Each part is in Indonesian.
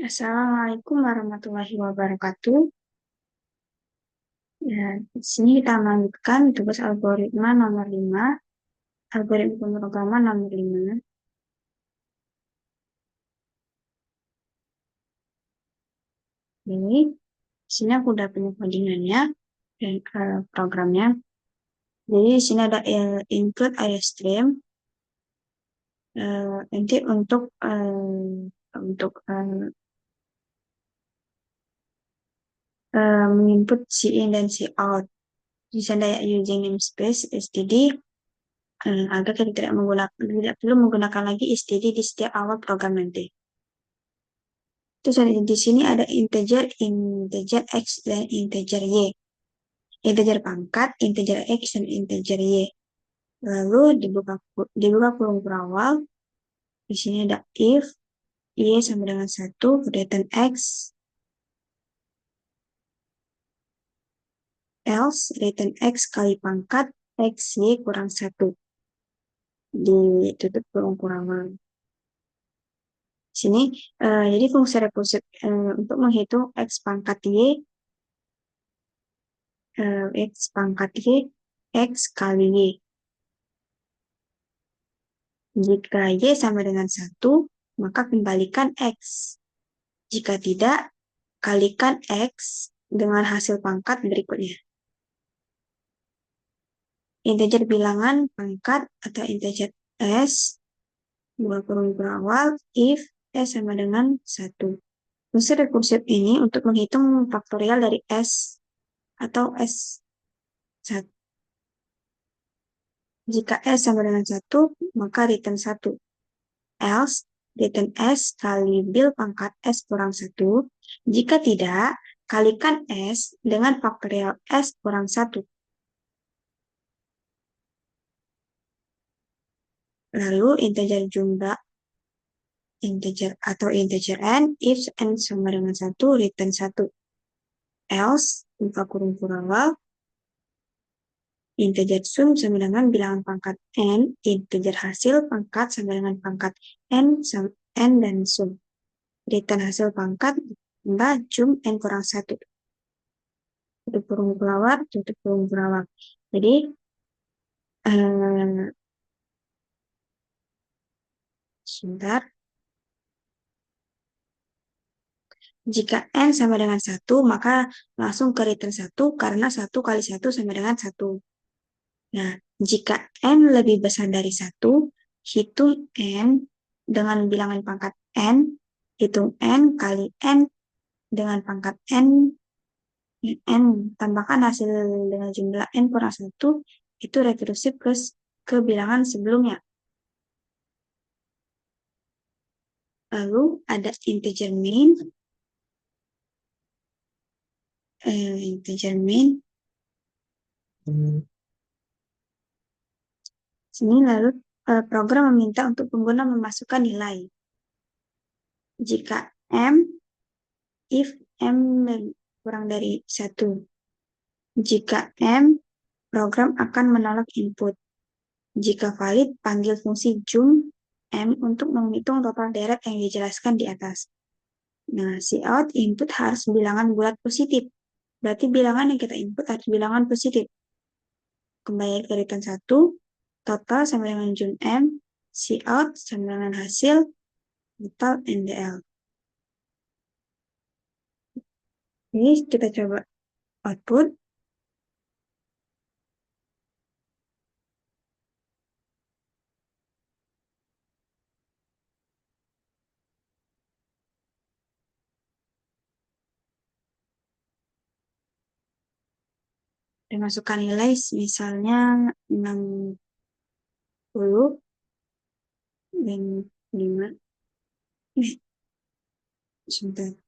Assalamualaikum warahmatullahi wabarakatuh. Ya, di sini kita melanjutkan tugas algoritma nomor 5, algoritma pemrograman nomor 5. Ini, di sini aku udah punya codingannya dan programnya. Jadi di sini ada include iostream. Nanti untuk menginput in dan out. Di sana ada using namespace std agar kita tidak perlu menggunakan lagi std di setiap awal program nanti. Terus di sini ada integer, integer x dan integer y. Integer pangkat, integer x dan integer y. Lalu dibuka kurung berawal. Di sini ada if y sama dengan 1, return x, else return x kali pangkat x y kurang 1. Ditutup kurung berawal. Sini, jadi fungsi rekursif untuk menghitung x pangkat y, x kali y. Jika y sama dengan 1, maka kembalikan x. Jika tidak, kalikan x dengan hasil pangkat berikutnya. Integer bilangan pangkat atau integer s, dua kurung berawal, if s sama dengan 1. Fungsi rekursif ini untuk menghitung faktorial dari s atau s1. Jika s sama dengan 1, maka return 1. Else, return s kali bil pangkat s kurang 1. Jika tidak, kalikan s dengan faktorial s kurang 1. Lalu integer jumlah, integer atau integer n, if n sama dengan 1, return 1. Else, buka kurung berawal, integer sum sama dengan bilangan pangkat n, integer hasil pangkat sama dengan pangkat n dan sum. Return hasil pangkat tambah cum n kurang 1. Tutup kurung berawal, tutup kurung berawal. Jadi, sebentar. Jika n sama dengan 1, maka langsung ke return 1 karena 1 kali 1 sama dengan 1. Nah, jika n lebih besar dari 1, hitung n dengan bilangan pangkat n, hitung n kali n dengan pangkat n, tambahkan hasil dengan jumlah n kurang 1, itu rekursif ke bilangan sebelumnya. Lalu ada integer min, Sini lalu program meminta untuk pengguna memasukkan nilai. Jika if m kurang dari 1. Jika m, program akan menolak input. Jika valid, panggil fungsi jum m untuk menghitung total deret yang dijelaskan di atas. Nah, cout input harus bilangan bulat positif. Berarti bilangan yang kita input harus bilangan positif. Kembali ke return 1, total sama dengan jum m, cout sama dengan hasil, total NDL. Ini kita coba output. Dan masukkan nilai misalnya 60 dan 5. Sebentar.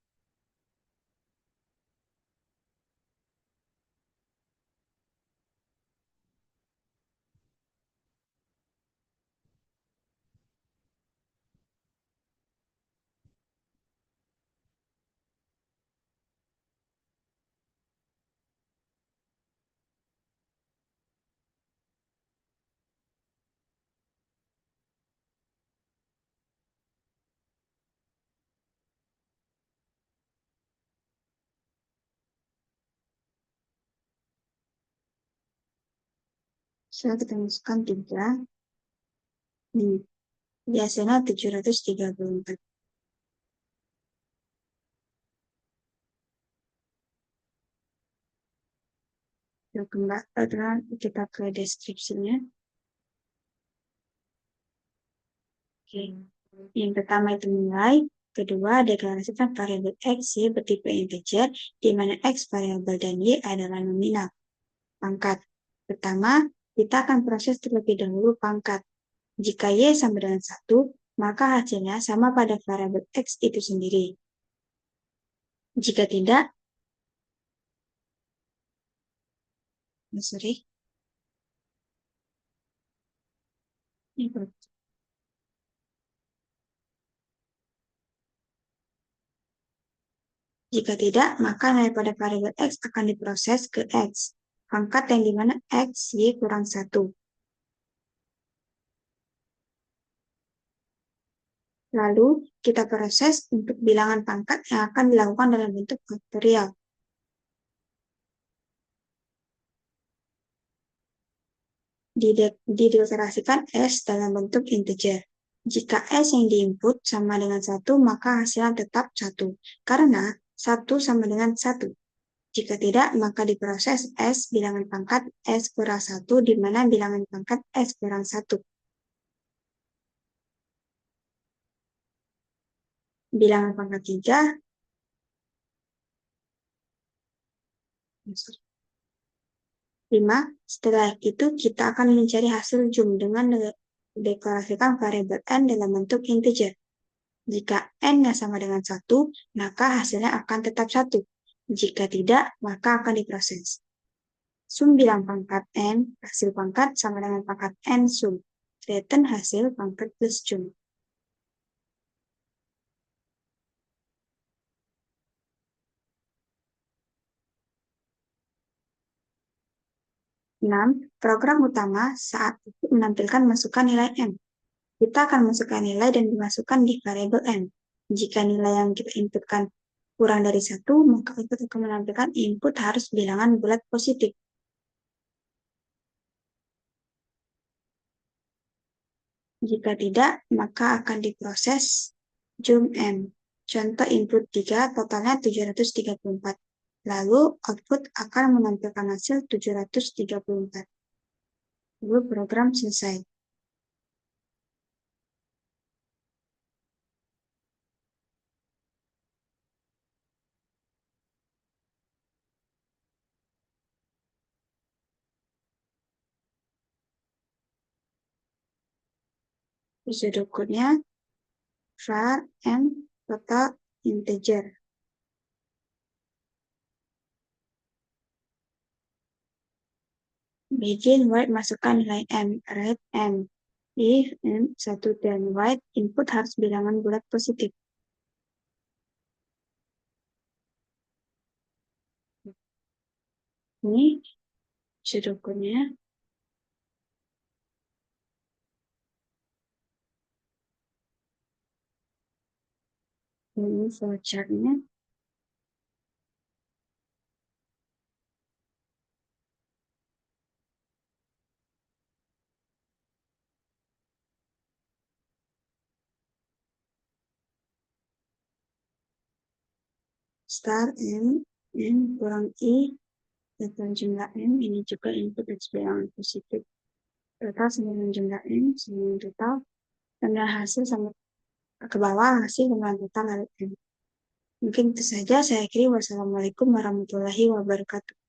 Setelah kita masukkan 3, nih, biasanya 734. Kita ke deskripsinya. Oke. Yang pertama itu nilai, kedua deklarasikan variabel X, Y bertipe integer, di mana X variabel dan Y adalah nominal. Pangkat. Pertama, kita akan proses terlebih dahulu pangkat. Jika Y sama dengan 1, maka hasilnya sama pada variabel X itu sendiri. Jika tidak, sorry, jika tidak, maka nilai pada variabel X akan diproses ke X. Pangkat yang dimana X, Y kurang 1. Lalu, kita proses untuk bilangan pangkat yang akan dilakukan dalam bentuk faktorial. Dideklarasikan S dalam bentuk integer. Jika S yang diinput sama dengan 1, maka hasilnya tetap 1. Karena 1 sama dengan 1. Jika tidak, maka diproses S bilangan pangkat S kurang 1, di mana bilangan pangkat S kurang 1. Bilangan pangkat 3, 5. Setelah itu, kita akan mencari hasil jum dengan deklarasikan variabel N dalam bentuk integer. Jika N-nya sama dengan 1, maka hasilnya akan tetap 1. Jika tidak, maka akan diproses. Sum bilang pangkat N, hasil pangkat sama dengan pangkat N sum. Return hasil pangkat plus jum. 6. Program utama saat itu menampilkan masukan nilai M. Kita akan masukkan nilai dan dimasukkan di variabel M. Jika nilai yang kita inputkan kurang dari 1, maka itu akan menampilkan input harus bilangan bulat positif. Jika tidak, maka akan diproses jum M. Contoh input 3, totalnya 734. Lalu, output akan menampilkan hasil 734. Lalu program selesai. Prosedur code-nya var n total integer. Begin white masukkan nilai M, write M. If M 1 dan white, input harus bilangan bulat positif. Ini sudokunya. Ini flowchart-nya. Star M, N kurang I, dan jumlah M, ini juga input X bilangan positif. Total sama dengan jumlah M, sama dengan total, dan hasil sama ke bawah, hasil dengan total lalu M. Mungkin itu saja, saya akhiri. Wassalamualaikum warahmatullahi wabarakatuh.